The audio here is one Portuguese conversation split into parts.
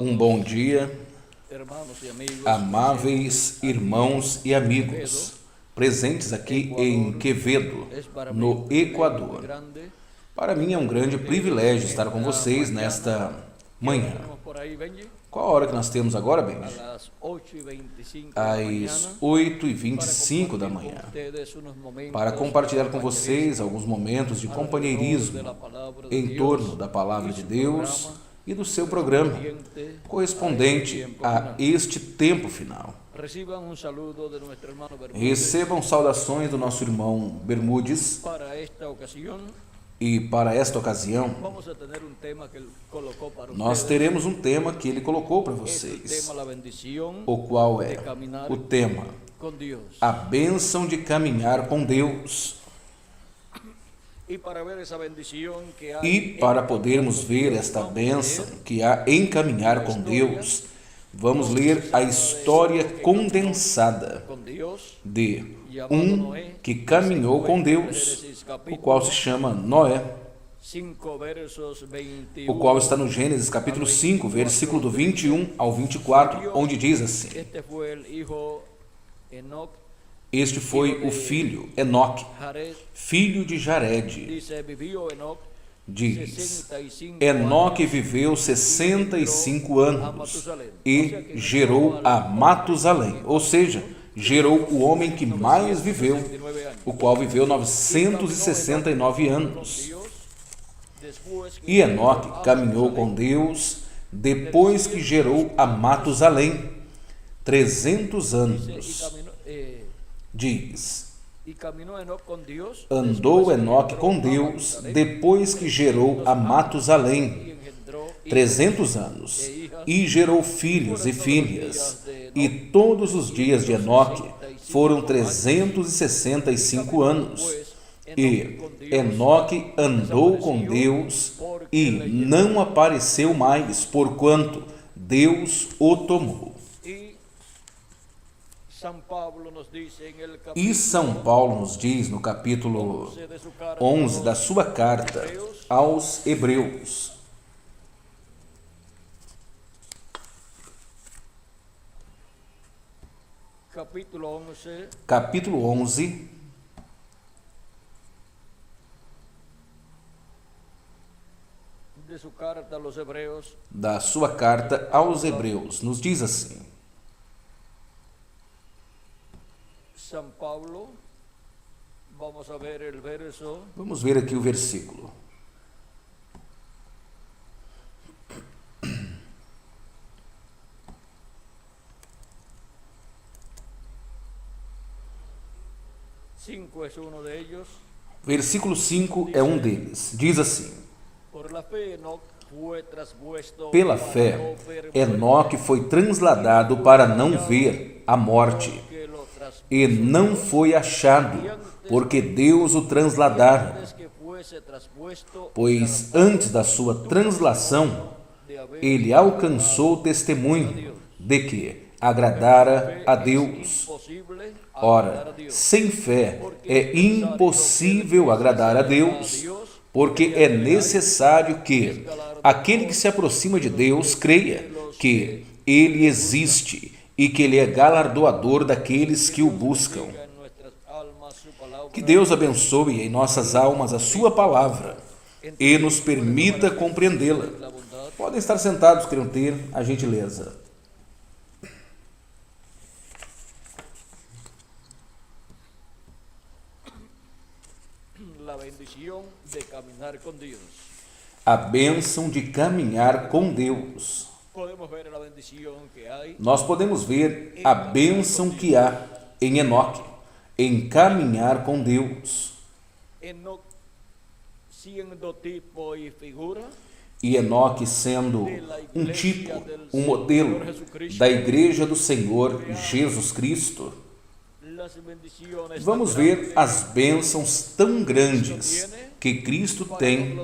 Um bom dia, amáveis irmãos e amigos, presentes aqui em Quevedo, no Equador. Para mim é um grande privilégio estar com vocês nesta manhã. Qual a hora que nós temos agora, Benji? Às 8h25 da manhã. Para compartilhar com vocês alguns momentos de companheirismo em torno da Palavra de Deus e do seu programa, correspondente a este tempo final. Recebam saudações do nosso irmão Bermudes. E para esta ocasião, nós teremos um tema que ele colocou para vocês, o qual é o tema, a bênção de caminhar com Deus. E para podermos ver esta bênção que há em caminhar com Deus, vamos ler a história condensada de um que caminhou com Deus, o qual se chama Noé, o qual está no Gênesis capítulo 5, versículo do 21 ao 24, onde diz assim: Este foi o filho Enoque, filho de Jared. Diz, Enoque viveu 65 anos e gerou a Matusalém, ou seja, gerou o homem que mais viveu, o qual viveu 969 anos. E Enoque caminhou com Deus depois que gerou a Matusalém, 300 anos. Diz, andou Enoque com Deus depois que gerou a Matusalém, 300 anos, e gerou filhos e filhas, e todos os dias de Enoque foram 365 anos. E Enoque andou com Deus e não apareceu mais, porquanto Deus o tomou. E São Paulo nos diz no capítulo 11 da sua carta aos Hebreus: capítulo 11, da sua carta aos Hebreus, nos diz assim: Vamos ver aqui o versículo. Versículo 5 é um deles. Diz assim: Pela fé, Enoque foi transladado para não ver a morte, e não foi achado, porque Deus o transladara. Pois antes da sua translação, ele alcançou o testemunho de que agradara a Deus. Ora, sem fé é impossível agradar a Deus, porque é necessário que aquele que se aproxima de Deus creia que Ele existe e que Ele é galardoador daqueles que o buscam. Que Deus abençoe em nossas almas a sua palavra e nos permita compreendê-la. Podem estar sentados, queiram ter a gentileza. A bênção de caminhar com Deus. Nós podemos ver a bênção que há em Enoque, em caminhar com Deus. E Enoque sendo um tipo, um modelo da Igreja do Senhor Jesus Cristo. Vamos ver as bênçãos tão grandes que Cristo tem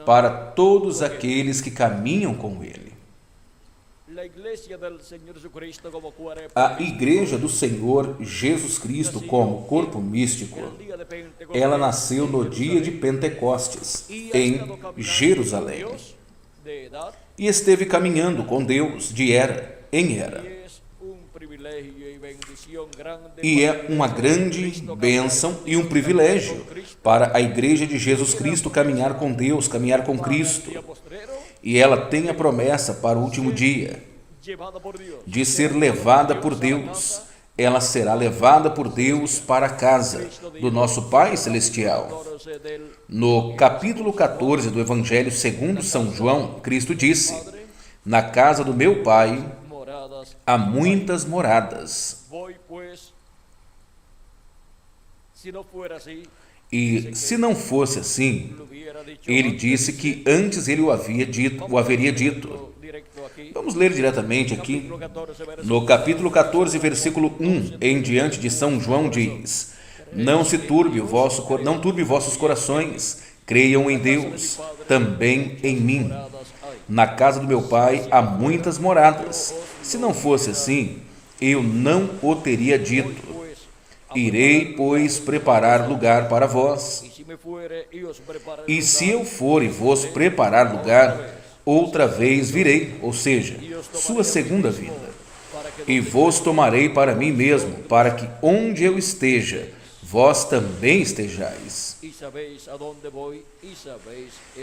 para todos aqueles que caminham com Ele. A Igreja do Senhor Jesus Cristo, como corpo místico, ela nasceu no dia de Pentecostes, em Jerusalém. e esteve caminhando com Deus de era em era. E é uma grande bênção e um privilégio para a Igreja de Jesus Cristo caminhar com Deus, caminhar com Cristo. E ela tem a promessa para o último dia de ser levada por Deus. Ela será levada por Deus para a casa do nosso Pai Celestial. No capítulo 14 do Evangelho segundo São João, Cristo disse: na casa do meu Pai há muitas moradas. E se não fosse assim, ele disse que antes ele o haveria dito. Vamos ler diretamente aqui. No capítulo 14, versículo 1 em diante de São João diz: não turbe vossos corações, creiam em Deus, também em mim. Na casa do meu Pai há muitas moradas. Se não fosse assim, eu não o teria dito. Irei, pois, preparar lugar para vós. E se eu for e vos preparar lugar, outra vez virei, ou seja, sua segunda vinda, e vos tomarei para mim mesmo, para que onde eu esteja, vós também estejais.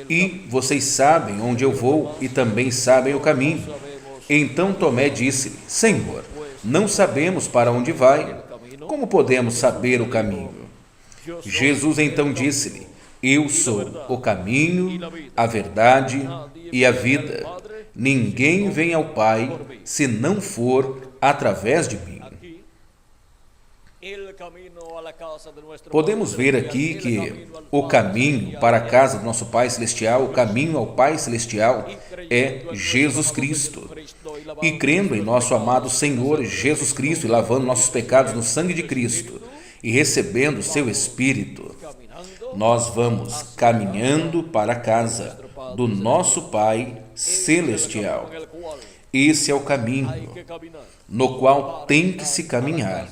E vocês sabem onde eu vou e também sabem o caminho. Então Tomé disse-lhe: Senhor, não sabemos para onde vai, como podemos saber o caminho? Jesus então disse-lhe: eu sou o caminho, a verdade e a vida. Ninguém vem ao Pai se não for através de mim. Podemos ver aqui que o caminho para a casa do nosso Pai Celestial, o caminho ao Pai Celestial é Jesus Cristo. E crendo em nosso amado Senhor Jesus Cristo e lavando nossos pecados no sangue de Cristo e recebendo o seu Espírito, nós vamos caminhando para a casa do nosso Pai Celestial. Esse é o caminho no qual tem que se caminhar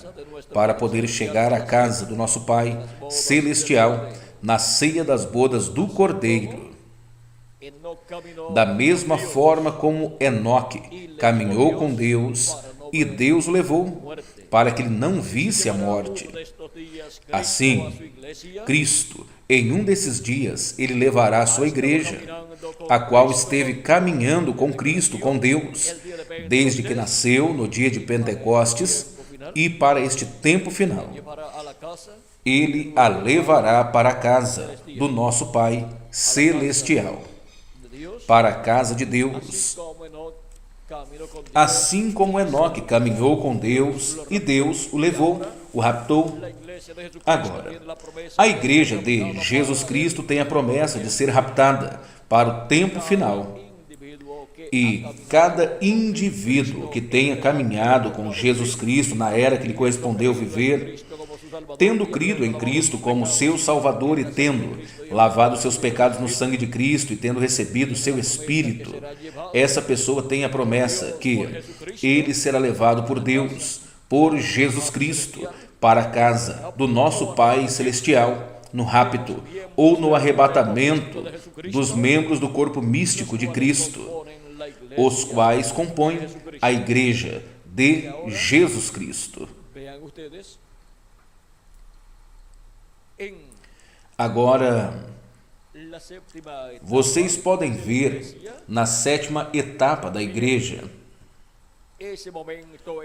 para poder chegar à casa do nosso Pai Celestial na ceia das bodas do Cordeiro. Da mesma forma como Enoque caminhou com Deus e Deus o levou para que ele não visse a morte. Assim, Cristo, em um desses dias, ele levará a sua igreja, a qual esteve caminhando com Cristo, com Deus, desde que nasceu no dia de Pentecostes e para este tempo final. Ele a levará para a casa do nosso Pai Celestial, para a casa de Deus. Assim como Enoque caminhou com Deus e Deus o levou, o raptou. Agora, a igreja de Jesus Cristo tem a promessa de ser raptada para o tempo final. E cada indivíduo que tenha caminhado com Jesus Cristo na era que lhe correspondeu viver, tendo crido em Cristo como seu Salvador e tendo lavado seus pecados no sangue de Cristo e tendo recebido o seu Espírito, essa pessoa tem a promessa que ele será levado por Deus, por Jesus Cristo, para a casa do nosso Pai Celestial, no rapto ou no arrebatamento dos membros do corpo místico de Cristo, os quais compõem a Igreja de Jesus Cristo. Agora, vocês podem ver na sétima etapa da igreja,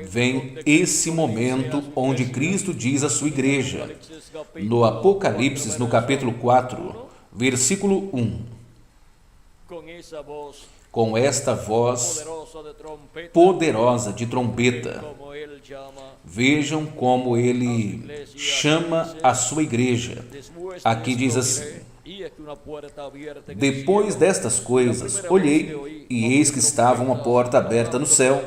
vem esse momento onde Cristo diz à sua igreja, no Apocalipse, no capítulo 4, versículo 1, com esta voz poderosa de trombeta. Vejam como ele chama a sua igreja. Aqui diz assim: depois destas coisas, olhei, e eis que estava uma porta aberta no céu,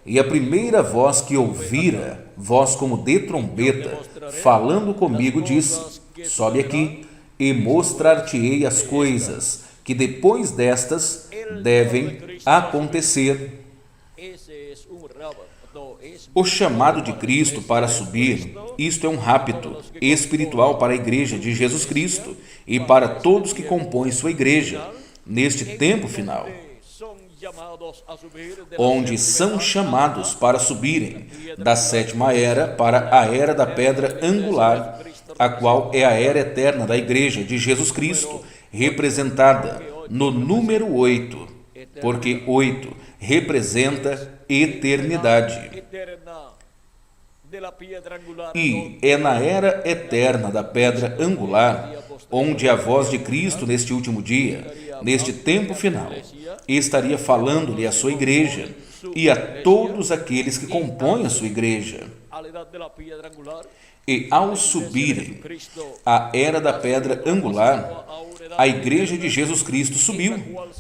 e a primeira voz que ouvira, voz como de trombeta, falando comigo, disse: sobe aqui, e mostrar-te-ei as coisas que depois destas devem acontecer. O chamado de Cristo para subir, isto é um rapto espiritual para a igreja de Jesus Cristo e para todos que compõem sua igreja neste tempo final. onde são chamados para subirem da sétima era para a era da pedra angular, a qual é a era eterna da Igreja de Jesus Cristo, representada no número 8, porque 8 representa eternidade. E é na era eterna da pedra angular, onde a voz de Cristo neste último dia, neste tempo final, estaria falando-lhe à sua igreja e a todos aqueles que compõem a sua igreja. E ao subirem à era da pedra angular, a igreja de Jesus Cristo subiu,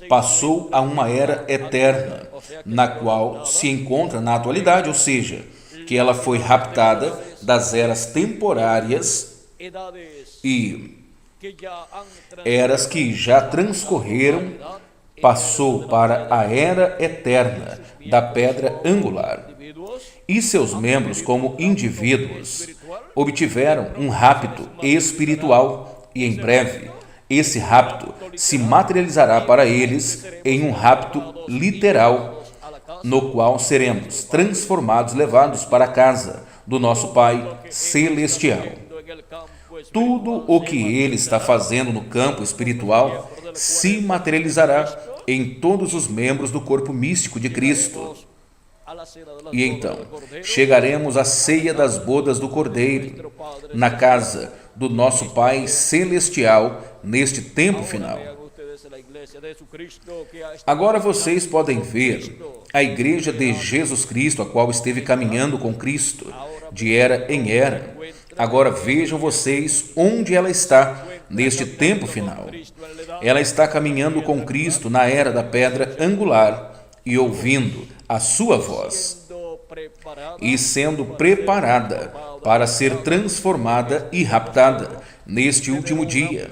passou a uma era eterna, na qual se encontra na atualidade, ou seja, que ela foi raptada das eras temporárias e eras que já transcorreram, passou para a era eterna da pedra angular. E seus membros, como indivíduos, obtiveram um rapto espiritual e, em breve, esse rapto se materializará para eles em um rapto literal, no qual seremos transformados, levados para a casa do nosso Pai Celestial. Tudo o que Ele está fazendo no campo espiritual se materializará em todos os membros do corpo místico de Cristo. E então, chegaremos à ceia das bodas do Cordeiro, na casa do nosso Pai Celestial, neste tempo final. Agora vocês podem ver a igreja de Jesus Cristo, a qual esteve caminhando com Cristo, de era em era. Agora vejam vocês onde ela está, neste tempo final. Ela está caminhando com Cristo na era da pedra angular e ouvindo a sua voz e sendo preparada para ser transformada e raptada neste último dia,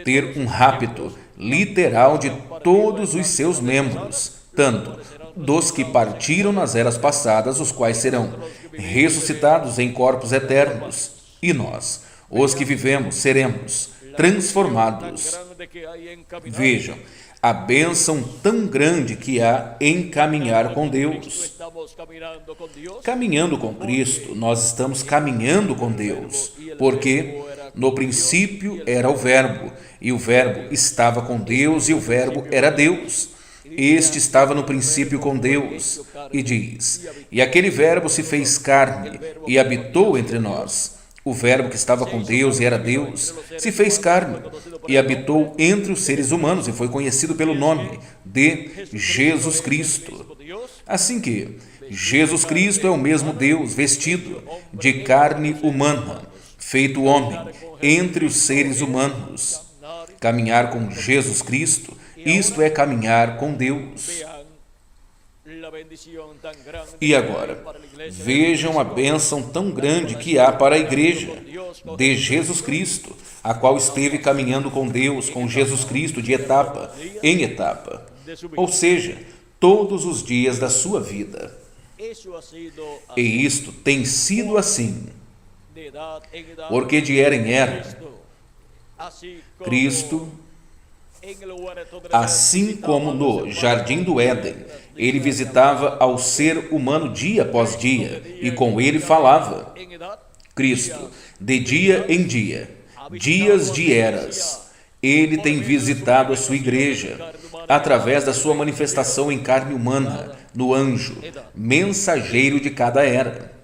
ter um rapto literal de todos os seus membros, tanto dos que partiram nas eras passadas, os quais serão ressuscitados em corpos eternos, e nós, os que vivemos, seremos transformados. Vejam a bênção tão grande que há em caminhar com Deus. Caminhando com Cristo, nós estamos caminhando com Deus, porque no princípio era o Verbo, e o Verbo estava com Deus, e o Verbo era Deus. Este estava no princípio com Deus, e diz: e aquele Verbo se fez carne e habitou entre nós. O Verbo que estava com Deus e era Deus se fez carne e habitou entre os seres humanos e foi conhecido pelo nome de Jesus Cristo. Assim que Jesus Cristo é o mesmo Deus vestido de carne humana, feito homem entre os seres humanos. Caminhar com Jesus Cristo, isto é caminhar com Deus. E agora, vejam a bênção tão grande que há para a igreja de Jesus Cristo, a qual esteve caminhando com Deus, com Jesus Cristo, de etapa em etapa, ou seja, todos os dias da sua vida. E isto tem sido assim, porque de era em era, Cristo, assim como no Jardim do Éden, ele visitava ao ser humano dia após dia e com ele falava. Cristo, de dia em dia, dias de eras, ele tem visitado a sua igreja através da sua manifestação em carne humana, no anjo, mensageiro de cada era.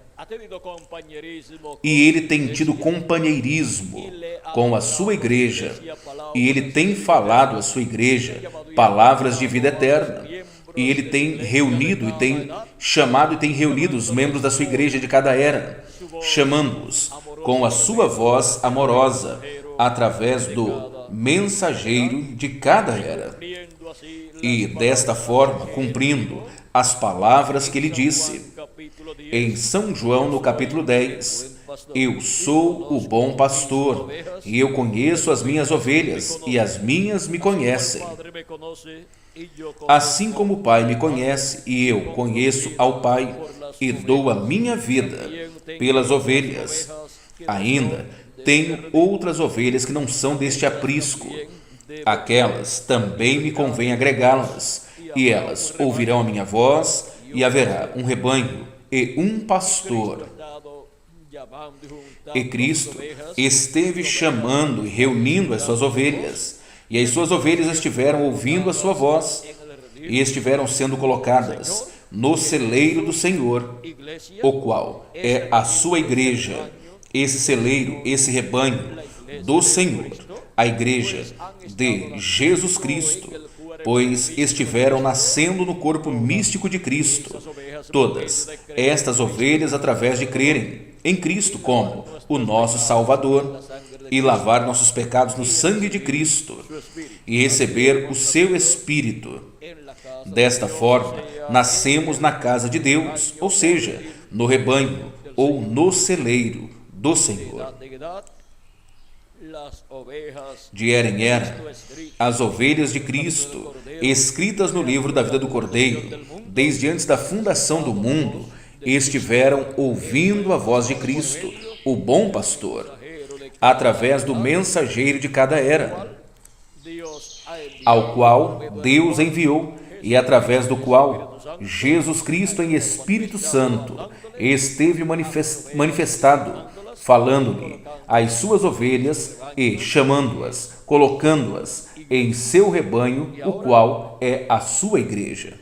E ele tem tido companheirismo com a sua igreja, e ele tem falado à sua igreja palavras de vida eterna, e ele tem reunido e tem chamado e tem reunido os membros da sua igreja de cada era, chamando-os com a sua voz amorosa, através do mensageiro de cada era, e desta forma cumprindo as palavras que ele disse em São João, no capítulo 10, eu sou o bom pastor, e eu conheço as minhas ovelhas, e as minhas me conhecem. Assim como o Pai me conhece, e eu conheço ao Pai, e dou a minha vida pelas ovelhas. Ainda tenho outras ovelhas que não são deste aprisco. Aquelas também me convém agregá-las, e elas ouvirão a minha voz, e haverá um rebanho e um pastor. E Cristo esteve chamando e reunindo as suas ovelhas, e as suas ovelhas estiveram ouvindo a sua voz, e estiveram sendo colocadas no celeiro do Senhor, o qual é a sua igreja. Esse celeiro, esse rebanho do Senhor, a igreja de Jesus Cristo, pois estiveram nascendo no corpo místico de Cristo, todas estas ovelhas através de crerem em Cristo como o nosso Salvador e lavar nossos pecados no sangue de Cristo e receber o seu Espírito. Desta forma, nascemos na casa de Deus, ou seja, no rebanho ou no celeiro do Senhor. De era em era, as ovelhas de Cristo, escritas no livro da vida do Cordeiro, desde antes da fundação do mundo, estiveram ouvindo a voz de Cristo, o bom pastor, através do mensageiro de cada era, ao qual Deus enviou e através do qual Jesus Cristo em Espírito Santo esteve manifestado, falando-lhe às suas ovelhas e chamando-as, colocando-as em seu rebanho, o qual é a sua igreja.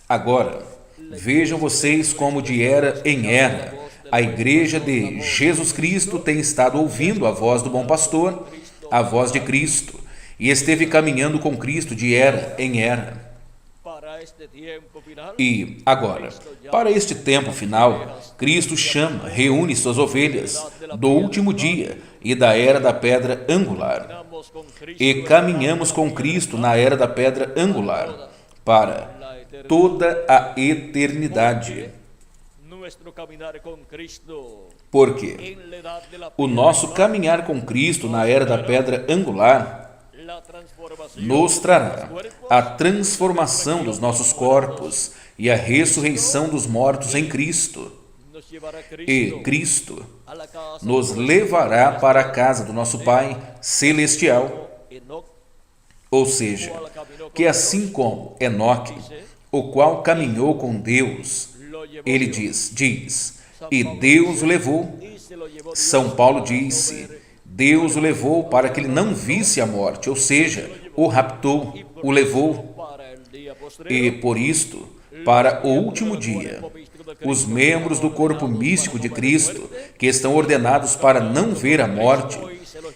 Agora, vejam vocês como de era em era, a igreja de Jesus Cristo tem estado ouvindo a voz do bom pastor, a voz de Cristo, e esteve caminhando com Cristo de era em era. E agora, para este tempo final, Cristo chama, reúne suas ovelhas do último dia e da era da pedra angular. E caminhamos com Cristo na era da pedra angular para toda a eternidade. Porque o nosso caminhar com Cristo na era da pedra angular nos trará a transformação dos nossos corpos e a ressurreição dos mortos em Cristo. E Cristo nos levará para a casa do nosso Pai Celestial. Ou seja, que assim como Enoque, o qual caminhou com Deus, ele diz, e Deus o levou. São Paulo disse, Deus o levou para que ele não visse a morte, ou seja, o raptou, o levou. E por isto, para o último dia, os membros do corpo místico de Cristo, que estão ordenados para não ver a morte,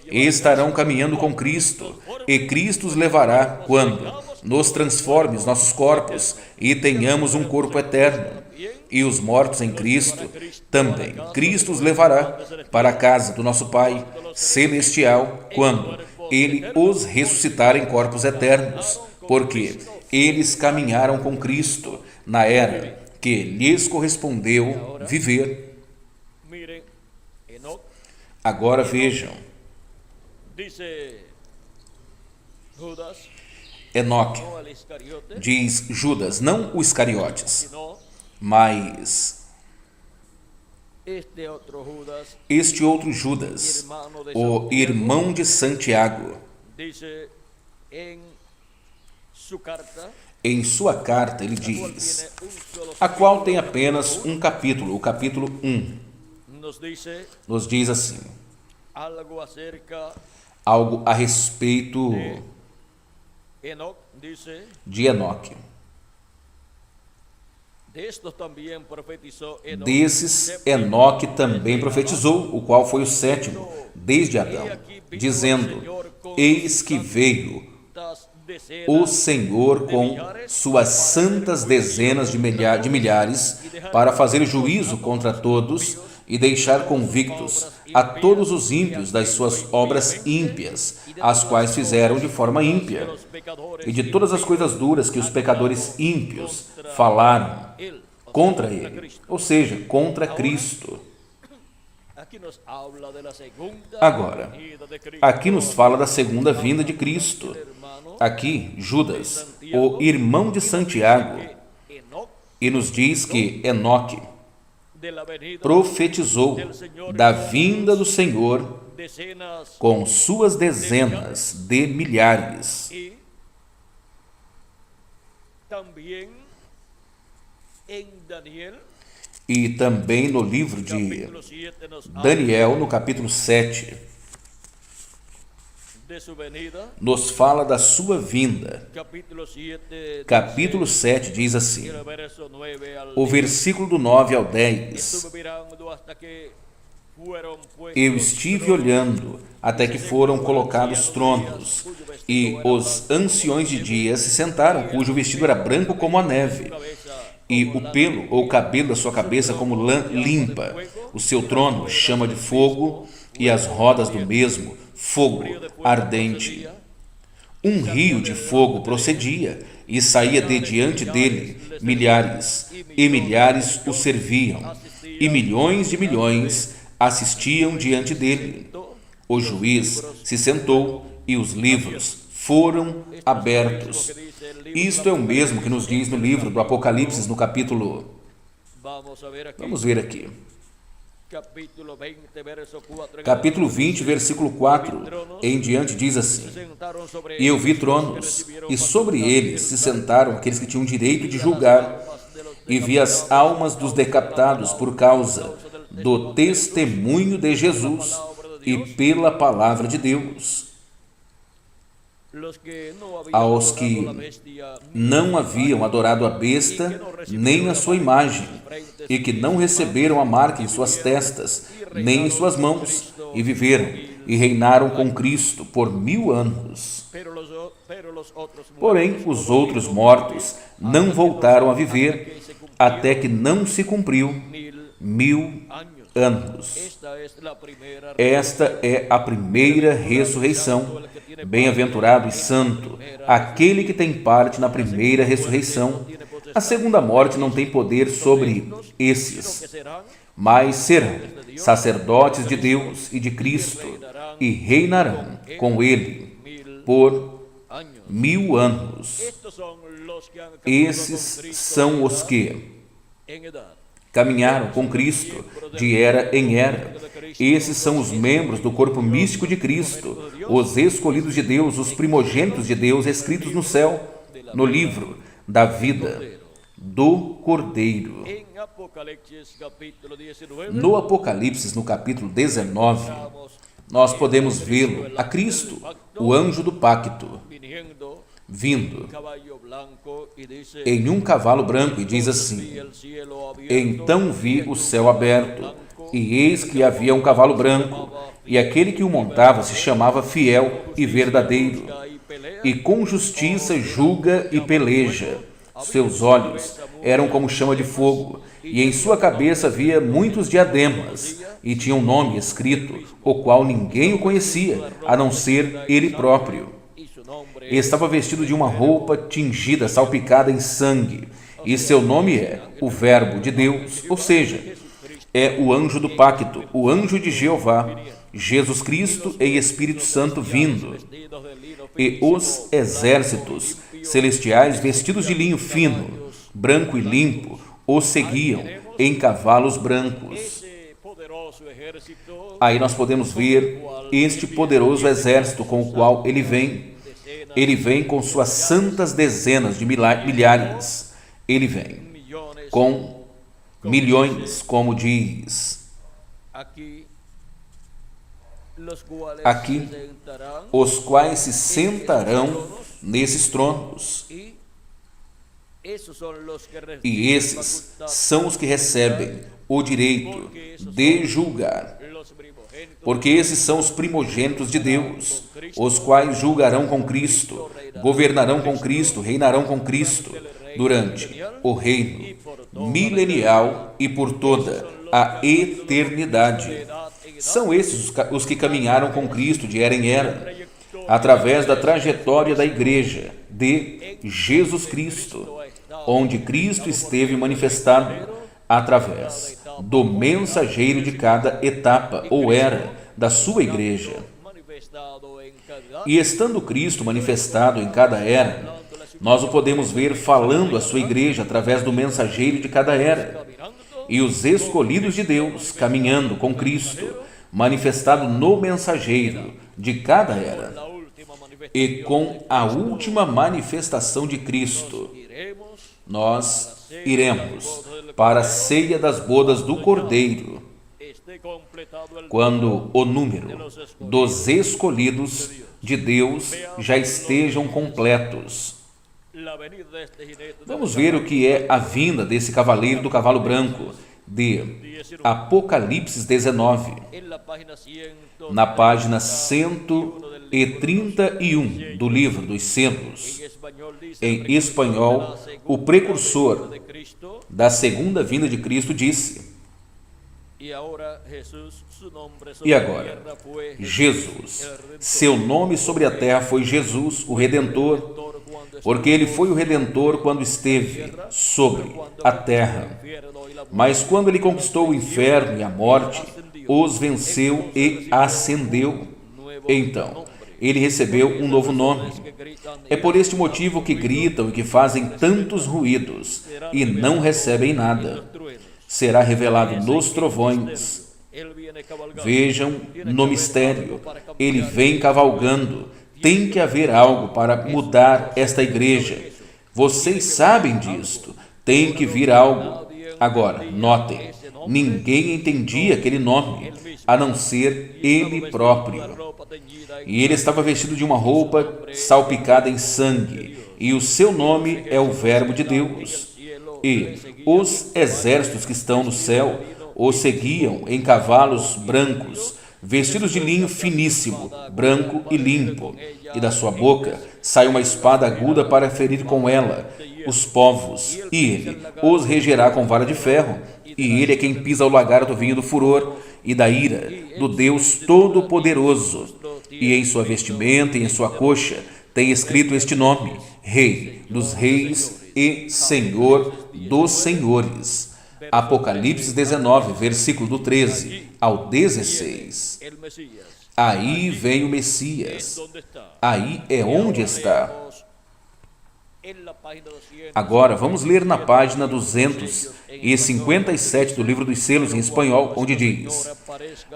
estarão caminhando com Cristo, e Cristo os levará quando nos transforme os nossos corpos e tenhamos um corpo eterno. E os mortos em Cristo também Cristo os levará para a casa do nosso Pai Celestial quando Ele os ressuscitar em corpos eternos, porque eles caminharam com Cristo na era que lhes correspondeu viver. Agora vejam, Enoque, diz Judas, não o Iscariotes, mas este outro Judas, o irmão de Santiago, em sua carta ele diz, a qual tem apenas um capítulo, o capítulo 1, nos diz assim, algo a respeito de Enoque. Desses Enoque também profetizou, o qual foi o sétimo, desde Adão, dizendo, eis que veio o Senhor com suas santas dezenas de milhares para fazer juízo contra todos e deixar convictos a todos os ímpios das suas obras ímpias, as quais fizeram de forma ímpia, e de todas as coisas duras que os pecadores ímpios falaram contra ele, ou seja, contra Cristo. Agora, aqui nos fala da segunda vinda de Cristo. Aqui, Judas, o irmão de Santiago, e nos diz que Enoque profetizou da vinda do Senhor com suas dezenas de milhares. E também no livro de Daniel, no capítulo 7, nos fala da sua vinda. Capítulo 7 diz assim, o versículo do 9 ao 10: Eu estive olhando até que foram colocados tronos, e os anciões de dias se sentaram, cujo vestido era branco como a neve, e o pelo ou cabelo da sua cabeça como lã limpa. O seu trono chama de fogo, e as rodas do mesmo fogo ardente. Um rio de fogo procedia e saía de diante dele. Milhares e milhares o serviam, e milhões de milhões assistiam diante dele. O juiz se sentou e os livros foram abertos. Isto é o mesmo que nos diz no livro do Apocalipse, no capítulo... Vamos ver aqui. Capítulo 20, versículo 4 em diante diz assim: E eu vi tronos, e sobre eles se sentaram aqueles que tinham direito de julgar, e vi as almas dos decapitados por causa do testemunho de Jesus e pela palavra de Deus. Aos que não haviam adorado a besta, nem a sua imagem, e que não receberam a marca em suas testas, nem em suas mãos, e viveram e reinaram com Cristo por 1000 anos. Porém, os outros mortos não voltaram a viver, até que não se cumpriu 1000 anos. Esta é a primeira ressurreição. Bem-aventurado e santo aquele que tem parte na primeira ressurreição. A segunda morte não tem poder sobre esses, mas serão sacerdotes de Deus e de Cristo, e reinarão com ele por 1000 anos. Esses são os que caminharam com Cristo de era em era. Esses são os membros do corpo místico de Cristo, os escolhidos de Deus, os primogênitos de Deus, escritos no céu, no livro da vida do Cordeiro. No Apocalipse, no capítulo 19, nós podemos vê-lo, a Cristo, o anjo do pacto, vindo em um cavalo branco, e diz assim: Então vi o céu aberto, e eis que havia um cavalo branco, e aquele que o montava se chamava Fiel e Verdadeiro, e com justiça julga e peleja. Seus olhos eram como chama de fogo, e em sua cabeça havia muitos diademas, e tinha um nome escrito, o qual ninguém o conhecia, a não ser ele próprio. Estava vestido de uma roupa tingida, salpicada em sangue, e seu nome é o Verbo de Deus, ou seja, é o anjo do pacto, o anjo de Jeová, Jesus Cristo e Espírito Santo vindo, e os exércitos celestiais vestidos de linho fino, branco e limpo, o seguiam em cavalos brancos. Aí nós podemos ver este poderoso exército com o qual ele vem. Ele vem com suas santas dezenas de milhares. Ele vem com milhões, como diz aqui, os quais se sentarão nesses tronos. E esses são os que recebem o direito de julgar, porque esses são os primogênitos de Deus, os quais julgarão com Cristo, governarão com Cristo, reinarão com Cristo durante o reino milenial e por toda a eternidade. São esses os que caminharam com Cristo de era em era, através da trajetória da igreja de Jesus Cristo, onde Cristo esteve manifestado através do mensageiro de cada etapa ou era da sua igreja. E estando Cristo manifestado em cada era, nós o podemos ver falando à sua igreja através do mensageiro de cada era, e os escolhidos de Deus caminhando com Cristo, manifestado no mensageiro de cada era. E com a última manifestação de Cristo, nós iremos para a ceia das bodas do Cordeiro, quando o número dos escolhidos de Deus já estejam completos. Vamos ver o que é a vinda desse cavaleiro do cavalo branco, de Apocalipse 19, na página 131 do livro dos selos. Em espanhol, o precursor da segunda vinda de Cristo disse: e agora, Jesus, seu nome sobre a terra foi Jesus, o Redentor, porque ele foi o Redentor quando esteve sobre a terra. Mas quando ele conquistou o inferno e a morte, os venceu e ascendeu. Então, ele recebeu um novo nome. É por este motivo que gritam e que fazem tantos ruídos e não recebem nada. Será revelado nos trovões. Vejam no mistério, ele vem cavalgando. Tem que haver algo para mudar esta igreja. Vocês sabem disto. Tem que vir algo. Agora, notem, ninguém entendia aquele nome, a não ser ele próprio. E ele estava vestido de uma roupa salpicada em sangue, e o seu nome é o Verbo de Deus. E os exércitos que estão no céu o seguiam em cavalos brancos, vestidos de linho finíssimo, branco e limpo. E da sua boca sai uma espada aguda para ferir com ela os povos, e ele os regerá com vara de ferro, e ele é quem pisa o lagar do vinho do furor e da ira do Deus Todo-Poderoso. E em sua vestimenta e em sua coxa tem escrito este nome: Rei dos Reis e Senhor dos Senhores. Apocalipse 19, versículo do 13 ao 16. Aí vem o Messias. Aí é onde está. Agora vamos ler na página 257 do livro dos selos em espanhol, onde diz: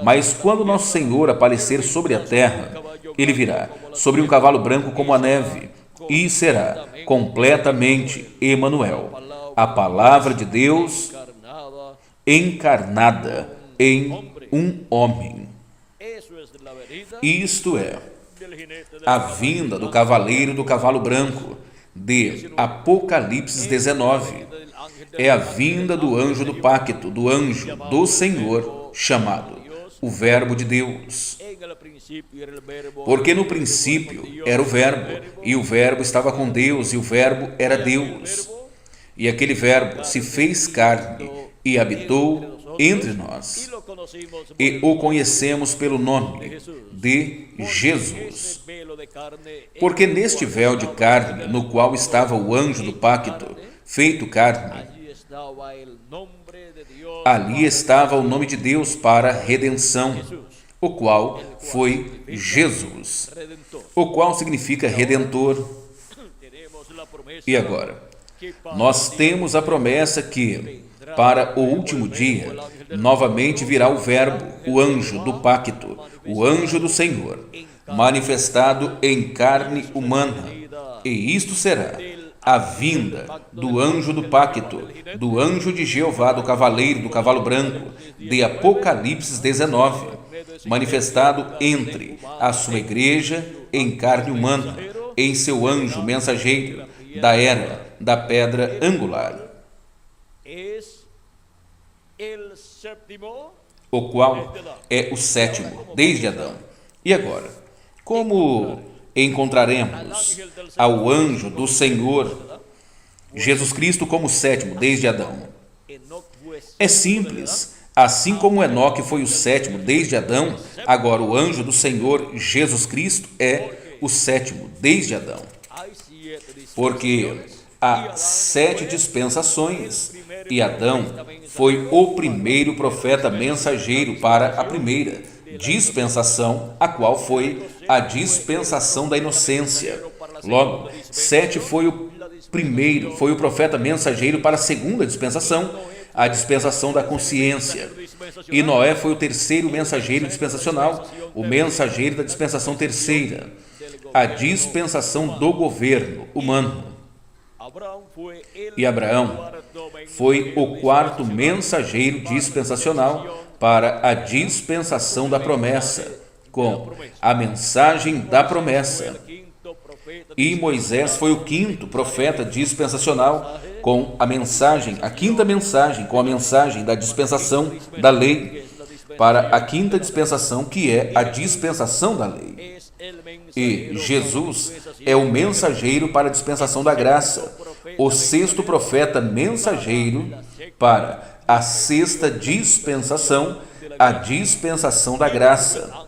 mas quando nosso Senhor aparecer sobre a terra, ele virá sobre um cavalo branco como a neve, e será completamente Emanuel, a palavra de Deus encarnada em um homem. Isto é a vinda do cavaleiro do cavalo branco, de Apocalipse 19. É a vinda do anjo do pacto, do anjo do Senhor, chamado o Verbo de Deus. Porque no princípio era o Verbo, e o Verbo estava com Deus, e o Verbo era Deus. E aquele Verbo se fez carne e habitou entre nós, e o conhecemos pelo nome de Jesus. Porque neste véu de carne, no qual estava o anjo do pacto, feito carne, ali estava o nome de Deus para redenção, o qual foi Jesus, o qual significa Redentor. E agora, nós temos a promessa que, para o último dia, novamente virá o Verbo, o anjo do pacto, o anjo do Senhor, manifestado em carne humana. E isto será a vinda do anjo do pacto, do anjo de Jeová, do cavaleiro do cavalo branco, de Apocalipse 19, manifestado entre a sua igreja em carne humana, em seu anjo mensageiro da era da pedra angular, o qual é o sétimo desde Adão. E agora, como encontraremos ao anjo do Senhor, Jesus Cristo, como sétimo desde Adão? É simples. Assim como Enoque foi o sétimo desde Adão, agora o anjo do Senhor, Jesus Cristo, é o sétimo desde Adão. Porque há 7 dispensações, e Adão foi o primeiro profeta mensageiro para a primeira dispensação, a qual foi a dispensação da inocência. Logo, 7 foi o primeiro, foi o profeta mensageiro para a segunda dispensação, a dispensação da consciência. E Noé foi o terceiro mensageiro dispensacional, o mensageiro da dispensação terceira, a dispensação do governo humano. E Abraão foi o quarto mensageiro dispensacional para a dispensação da promessa, com a mensagem da promessa. E Moisés foi o quinto profeta dispensacional com a mensagem, a quinta mensagem, com a mensagem da dispensação da lei, para a quinta dispensação, que é a dispensação da lei. E Jesus é o mensageiro para a dispensação da graça, o sexto profeta mensageiro para a sexta dispensação, a dispensação da graça.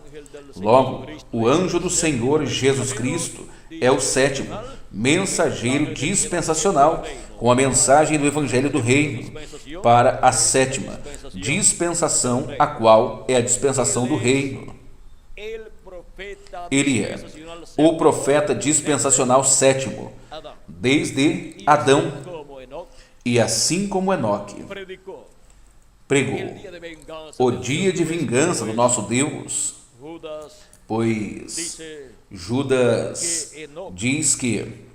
Logo, o anjo do Senhor Jesus Cristo é o sétimo mensageiro dispensacional com a mensagem do Evangelho do Reino para a sétima dispensação, a qual é a dispensação do Reino. Ele é o profeta dispensacional sétimo, desde Adão, e assim como Enoque pregou o dia de vingança do nosso Deus, pois Judas diz que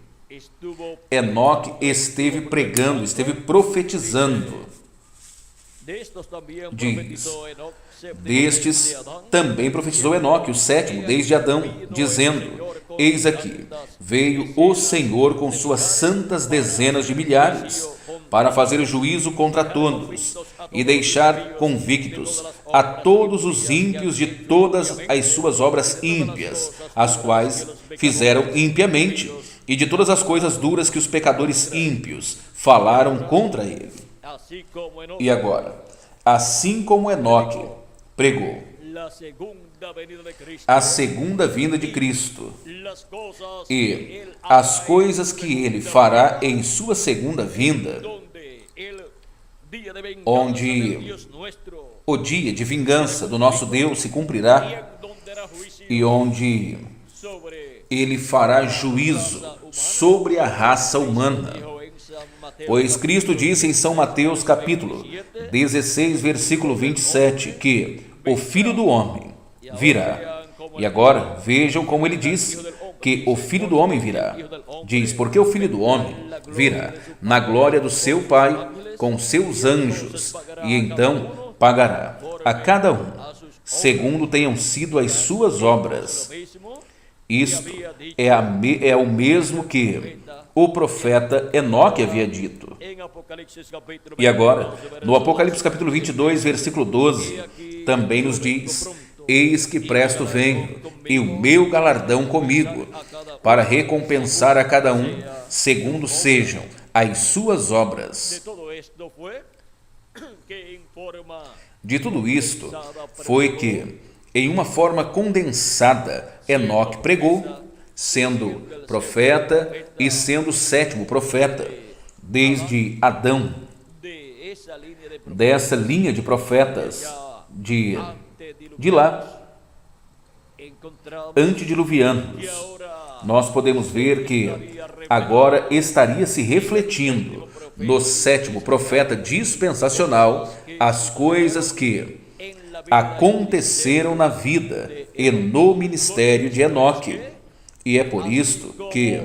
Enoque esteve pregando, esteve profetizando. Diz, destes também profetizou Enoque, o sétimo, desde Adão, dizendo: eis aqui, veio o Senhor com suas santas dezenas de milhares, para fazer juízo contra todos, e deixar convictos a todos os ímpios de todas as suas obras ímpias, as quais fizeram impiamente, e de todas as coisas duras que os pecadores ímpios falaram contra ele. E agora, assim como Enoque pregou a segunda vinda de Cristo e as coisas que ele fará em sua segunda vinda, onde o dia de vingança do nosso Deus se cumprirá e onde ele fará juízo sobre a raça humana. Pois Cristo disse em São Mateus capítulo 16, versículo 27, que o Filho do Homem virá. E agora vejam como ele diz que o Filho do Homem virá. Diz, porque o Filho do Homem virá na glória do seu Pai com seus anjos, e então pagará a cada um segundo tenham sido as suas obras. Isto é o mesmo que o profeta Enoque havia dito. E agora, no Apocalipse capítulo 22, versículo 12, também nos diz: eis que presto venho, e o meu galardão comigo, para recompensar a cada um, segundo sejam as suas obras. De tudo isto foi que, em uma forma condensada, Enoque pregou, sendo profeta e sendo o sétimo profeta, desde Adão, dessa linha de profetas de lá, antediluvianos. Nós podemos ver que agora estaria se refletindo no sétimo profeta dispensacional as coisas que aconteceram na vida e no ministério de Enoque. E é por isto que,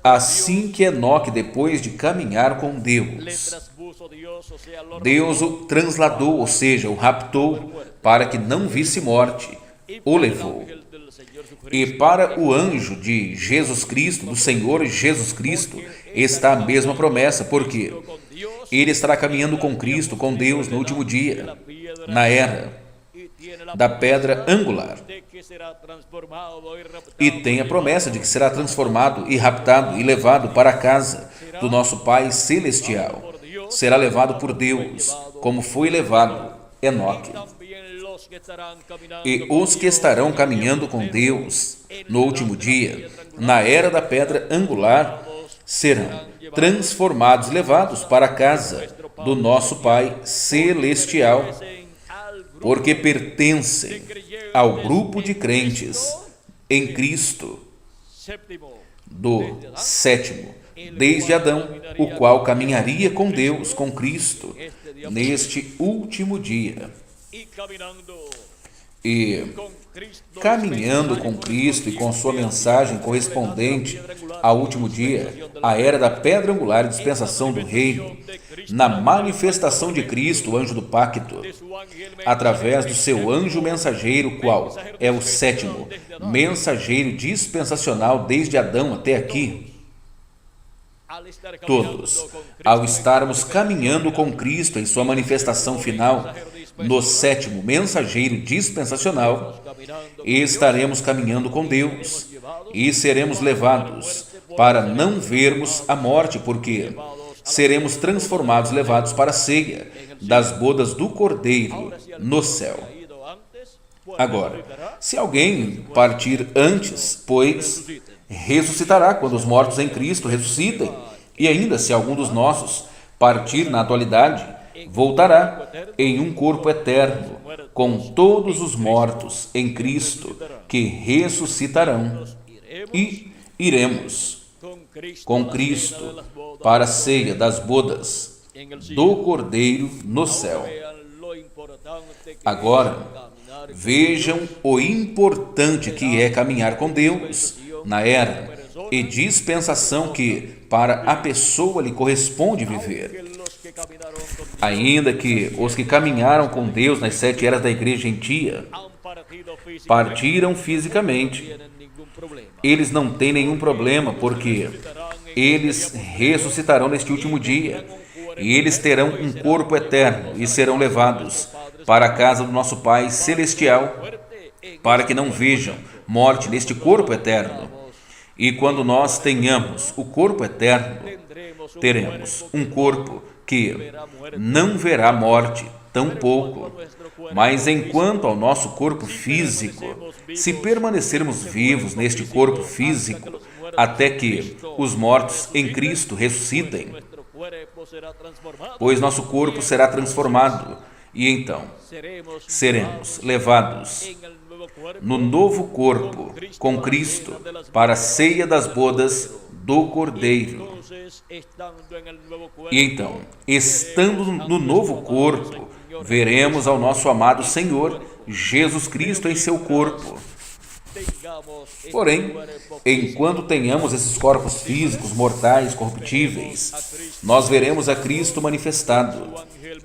assim que Enoque, depois de caminhar com Deus, Deus o transladou, ou seja, o raptou, para que não visse morte, o levou. E para o anjo de Jesus Cristo, do Senhor Jesus Cristo, está a mesma promessa, porque ele estará caminhando com Cristo, com Deus, no último dia, na era da pedra angular. E tem a promessa de que será transformado e raptado e levado para a casa do nosso Pai Celestial. Será levado por Deus, como foi levado Enoque. E os que estarão caminhando com Deus no último dia, na era da pedra angular, serão transformados e levados para a casa do nosso Pai Celestial, porque pertencem ao grupo de crentes em Cristo do sétimo, desde Adão, o qual caminharia com Deus, com Cristo, neste último dia. E caminhando com Cristo e com sua mensagem correspondente ao último dia, a era da pedra angular e dispensação do reino, na manifestação de Cristo, o anjo do pacto, através do seu anjo mensageiro, qual é o sétimo mensageiro dispensacional desde Adão até aqui. Todos, ao estarmos caminhando com Cristo em sua manifestação final, no sétimo mensageiro dispensacional, estaremos caminhando com Deus e seremos levados para não vermos a morte, porque seremos transformados, levados para a ceia das bodas do Cordeiro no céu. Agora, se alguém partir antes, pois ressuscitará quando os mortos em Cristo ressuscitem, e ainda se algum dos nossos partir na atualidade, voltará em um corpo eterno com todos os mortos em Cristo que ressuscitarão, e iremos com Cristo para a ceia das bodas do Cordeiro no céu. Agora, vejam o importante que é caminhar com Deus na era e dispensação que para a pessoa lhe corresponde viver. Ainda que os que caminharam com Deus nas 7 eras da igreja gentia partiram fisicamente, eles não têm nenhum problema, porque eles ressuscitarão neste último dia, e eles terão um corpo eterno e serão levados para a casa do nosso Pai Celestial, para que não vejam morte neste corpo eterno. E quando nós tenhamos o corpo eterno, teremos um corpo que não verá morte, tampouco. Mas enquanto ao nosso corpo físico, se permanecermos vivos neste corpo físico, até que os mortos em Cristo ressuscitem, pois nosso corpo será transformado, e então seremos levados no novo corpo com Cristo para a ceia das bodas do Cordeiro. E então, estando no novo corpo, veremos ao nosso amado Senhor Jesus Cristo em seu corpo. Porém, enquanto tenhamos esses corpos físicos, mortais, corruptíveis, nós veremos a Cristo manifestado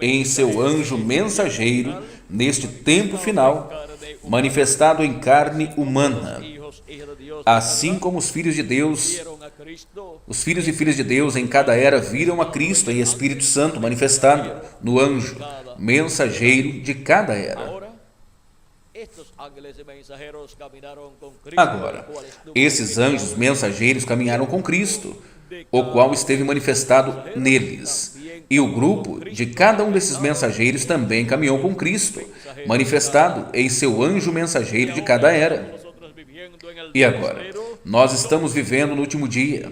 em seu anjo mensageiro neste tempo final, manifestado em carne humana, assim como os filhos de Deus, os filhos e filhas de Deus em cada era viram a Cristo em Espírito Santo manifestado no anjo mensageiro de cada era. Agora, esses anjos mensageiros caminharam com Cristo, o qual esteve manifestado neles, e o grupo de cada um desses mensageiros também caminhou com Cristo, manifestado em seu anjo mensageiro de cada era. E agora, nós estamos vivendo no último dia,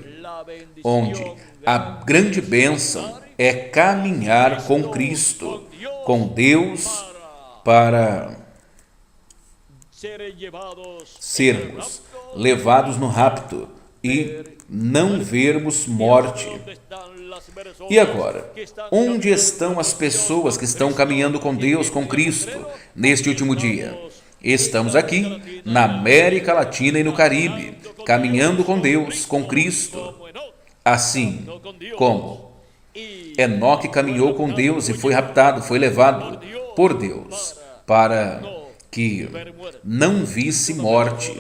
onde a grande bênção é caminhar com Cristo, com Deus, para sermos levados no rapto e não vermos morte. E agora, onde estão as pessoas que estão caminhando com Deus, com Cristo, neste último dia? Estamos aqui, na América Latina e no Caribe, caminhando com Deus, com Cristo. Assim como Enoque caminhou com Deus e foi raptado, foi levado por Deus, para que não visse morte.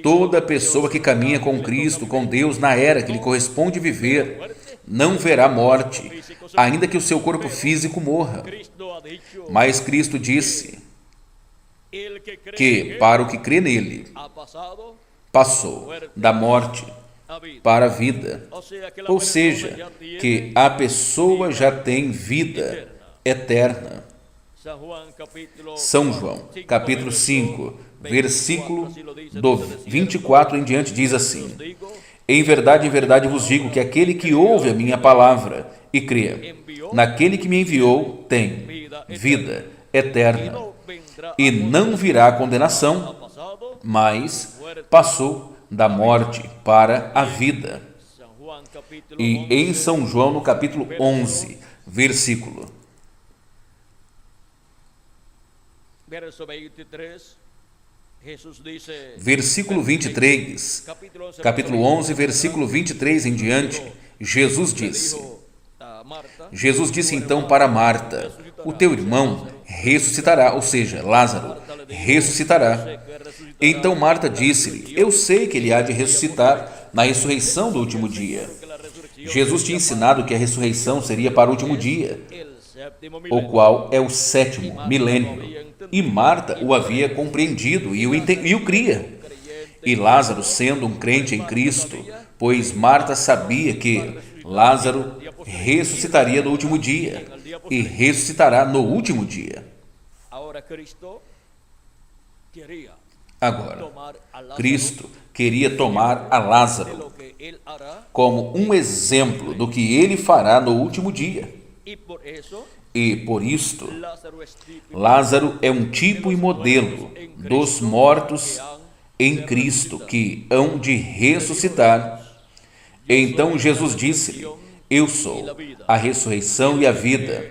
Toda pessoa que caminha com Cristo, com Deus, na era que lhe corresponde viver, não verá morte, ainda que o seu corpo físico morra. Mas Cristo disse que, para o que crê nele, passou da morte para a vida. Ou seja, que a pessoa já tem vida eterna. São João, capítulo 5, versículo do 24 em diante, diz assim: em verdade vos digo que aquele que ouve a minha palavra e crê naquele que me enviou tem vida eterna, e não virá a condenação, mas passou da morte para a vida. E em São João, no capítulo 11, versículo Versículo 23, capítulo 11, versículo 23 em diante, Jesus disse então para Marta: o teu irmão ressuscitará, ou seja, Lázaro ressuscitará. Então Marta disse-lhe: eu sei que ele há de ressuscitar na ressurreição do último dia. Jesus tinha ensinado que a ressurreição seria para o último dia, o qual é o sétimo milênio. E Marta o havia compreendido e o cria. E Lázaro, sendo um crente em Cristo, pois Marta sabia que Lázaro ressuscitaria no último dia e ressuscitará no último dia. Agora, Cristo queria tomar a Lázaro como um exemplo do que ele fará no último dia. E por isto, Lázaro é um tipo e modelo dos mortos em Cristo que hão de ressuscitar. Então Jesus disse-lhe: eu sou a ressurreição e a vida.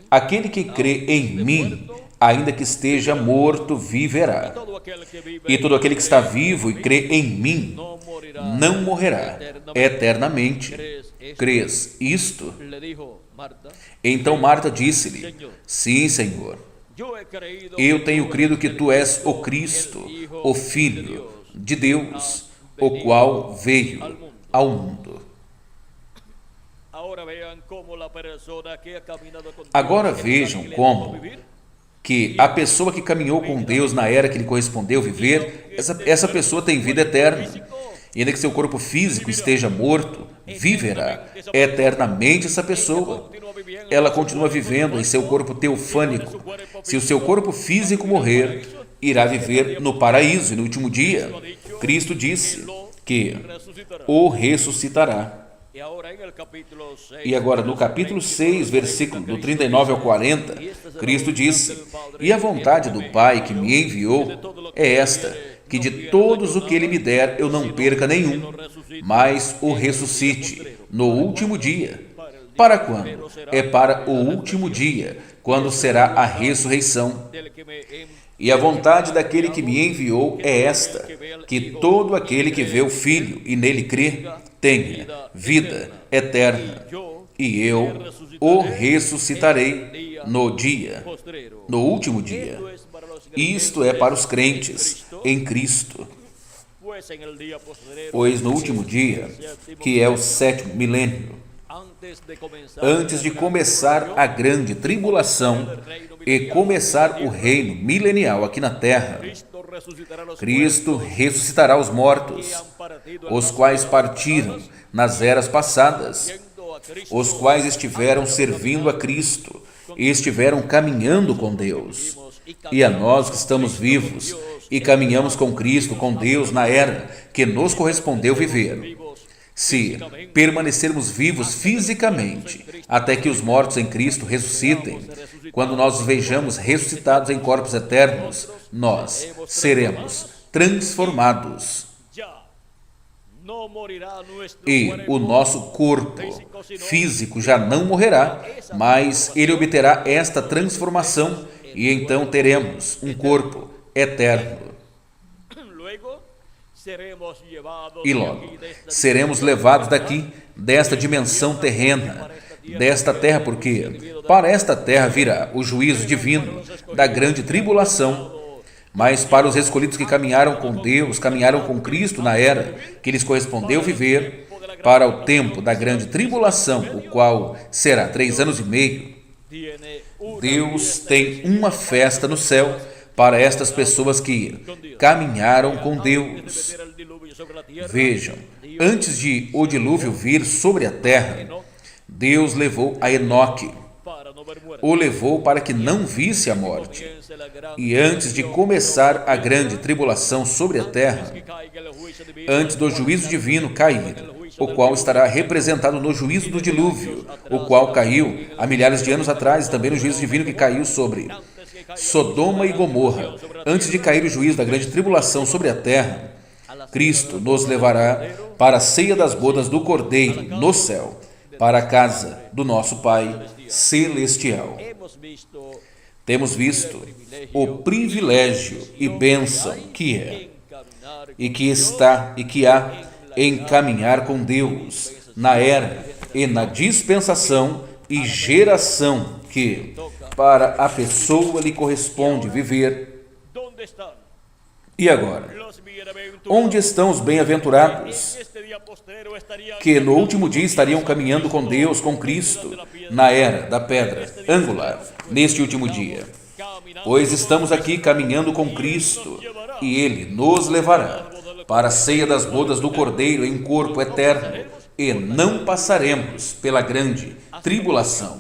Aquele que crê em mim, ainda que esteja morto, viverá. E todo aquele que está vivo e crê em mim, não morrerá eternamente. Crês isto? Então Marta disse-lhe: sim, Senhor. Eu tenho crido que tu és o Cristo, o Filho de Deus, o qual veio ao mundo. Agora vejam como que a pessoa que caminhou com Deus na era que lhe correspondeu viver, essa pessoa tem vida eterna. E ainda que seu corpo físico esteja morto, viverá eternamente essa pessoa. Ela continua vivendo em seu corpo teofânico. Se o seu corpo físico morrer, irá viver no paraíso. E no último dia, Cristo disse que o ressuscitará. E agora, no capítulo 6, versículo do 39 ao 40, Cristo disse: e a vontade do Pai que me enviou é esta, que de todos o que Ele me der eu não perca nenhum, mas o ressuscite no último dia. Para quando? É para o último dia, quando será a ressurreição. E a vontade daquele que me enviou é esta, que todo aquele que vê o Filho e nele crê, tenha vida eterna, e eu o ressuscitarei no último dia. Isto é para os crentes em Cristo. Pois no último dia, que é o sétimo milênio, antes de começar a grande tribulação e começar o reino milenial aqui na terra, Cristo ressuscitará os mortos, os quais partiram nas eras passadas, os quais estiveram servindo a Cristo e estiveram caminhando com Deus. E a nós que estamos vivos e caminhamos com Cristo, com Deus, na era que nos correspondeu viver, se permanecermos vivos fisicamente até que os mortos em Cristo ressuscitem, quando nós os vejamos ressuscitados em corpos eternos, nós seremos transformados. E o nosso corpo físico já não morrerá, mas ele obterá esta transformação e então teremos um corpo eterno. E logo seremos levados daqui, desta dimensão terrena, desta terra, porque para esta terra virá o juízo divino da grande tribulação. Mas para os escolhidos que caminharam com Deus, caminharam com Cristo na era que lhes correspondeu viver, para o tempo da grande tribulação, o qual será 3 anos e meio, Deus tem uma festa no céu para estas pessoas que caminharam com Deus. Vejam, antes de o dilúvio vir sobre a terra, Deus levou a Enoque. O levou para que não visse a morte. E antes de começar a grande tribulação sobre a terra, antes do juízo divino cair, o qual estará representado no juízo do dilúvio, o qual caiu há milhares de anos atrás, e também no juízo divino que caiu sobre Sodoma e Gomorra, antes de cair o juízo da grande tribulação sobre a terra, Cristo nos levará para a ceia das bodas do Cordeiro no céu, para a casa do nosso Pai celestial. temos visto o privilégio e bênção que é e que há em caminhar com Deus na era e na dispensação e geração que para a pessoa lhe corresponde viver. E agora, onde estão os bem-aventurados que no último dia estariam caminhando com Deus, com Cristo, na era da pedra angular, neste último dia? Pois estamos aqui caminhando com Cristo, e Ele nos levará para a ceia das bodas do Cordeiro em corpo eterno, e não passaremos pela grande tribulação.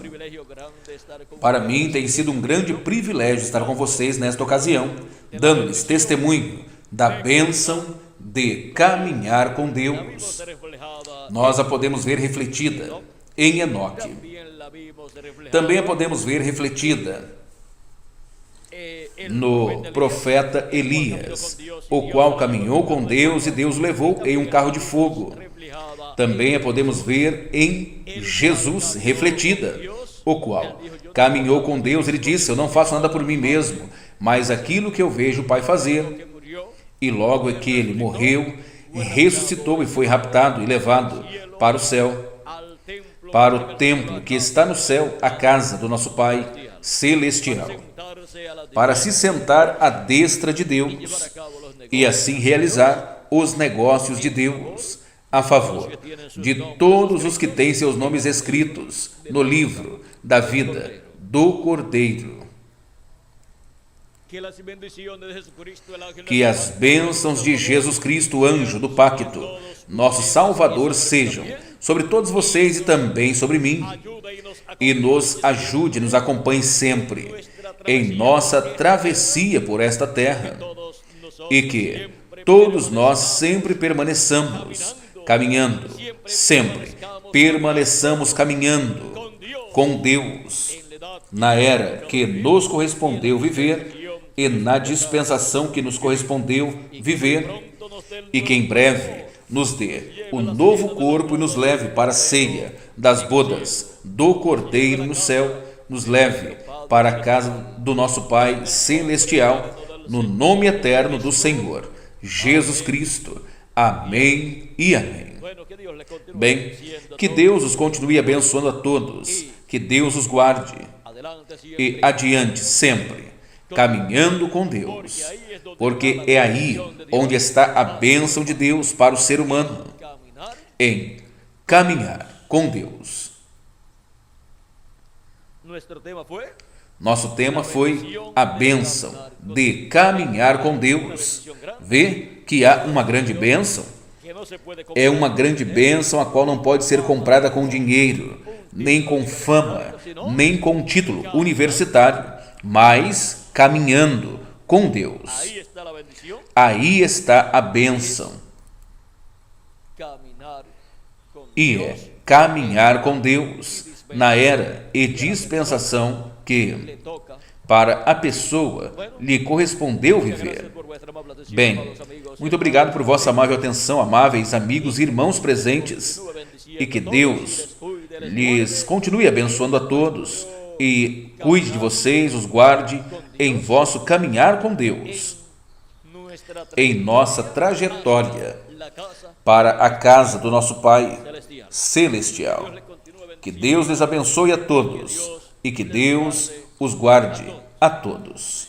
Para mim tem sido um grande privilégio estar com vocês nesta ocasião, dando-lhes testemunho da bênção de caminhar com Deus. Nós a podemos ver refletida em Enoque. Também a podemos ver refletida no profeta Elias, o qual caminhou com Deus e Deus o levou em um carro de fogo. Também a podemos ver em Jesus refletida, o qual caminhou com Deus. Ele disse: eu não faço nada por mim mesmo, mas aquilo que eu vejo o Pai fazer. E logo é que ele morreu, ressuscitou e foi raptado e levado para o céu, para o templo que está no céu, a casa do nosso Pai celestial, para se sentar à destra de Deus e assim realizar os negócios de Deus a favor de todos os que têm seus nomes escritos no livro da vida do Cordeiro. Que as bênçãos de Jesus Cristo, anjo do pacto, nosso Salvador, sejam sobre todos vocês e também sobre mim, e nos ajude, nos acompanhe sempre em nossa travessia por esta terra, e que todos nós sempre permaneçamos caminhando, sempre permaneçamos caminhando com Deus na era que nos correspondeu viver e na dispensação que nos correspondeu viver, e que em breve nos dê o novo corpo e nos leve para a ceia das bodas do Cordeiro no céu, nos leve para a casa do nosso Pai celestial, no nome eterno do Senhor Jesus Cristo. Amém e amém. Bem, que Deus os continue abençoando a todos, que Deus os guarde e adiante sempre, caminhando com Deus, porque é aí onde está a bênção de Deus para o ser humano, em caminhar com Deus. Nosso tema foi a bênção de caminhar com Deus. Vê que há uma grande bênção? É uma grande bênção a qual não pode ser comprada com dinheiro, nem com fama, nem com título universitário, mas caminhando com Deus. Aí está a bênção. E é caminhar com Deus na era e dispensação que para a pessoa lhe correspondeu viver. Bem, muito obrigado por vossa amável atenção, amáveis amigos e irmãos presentes, e que Deus lhes continue abençoando a todos e cuide de vocês, os guarde em vosso caminhar com Deus, em nossa trajetória para a casa do nosso Pai celestial. Que Deus lhes abençoe a todos e que Deus os guarde a todos.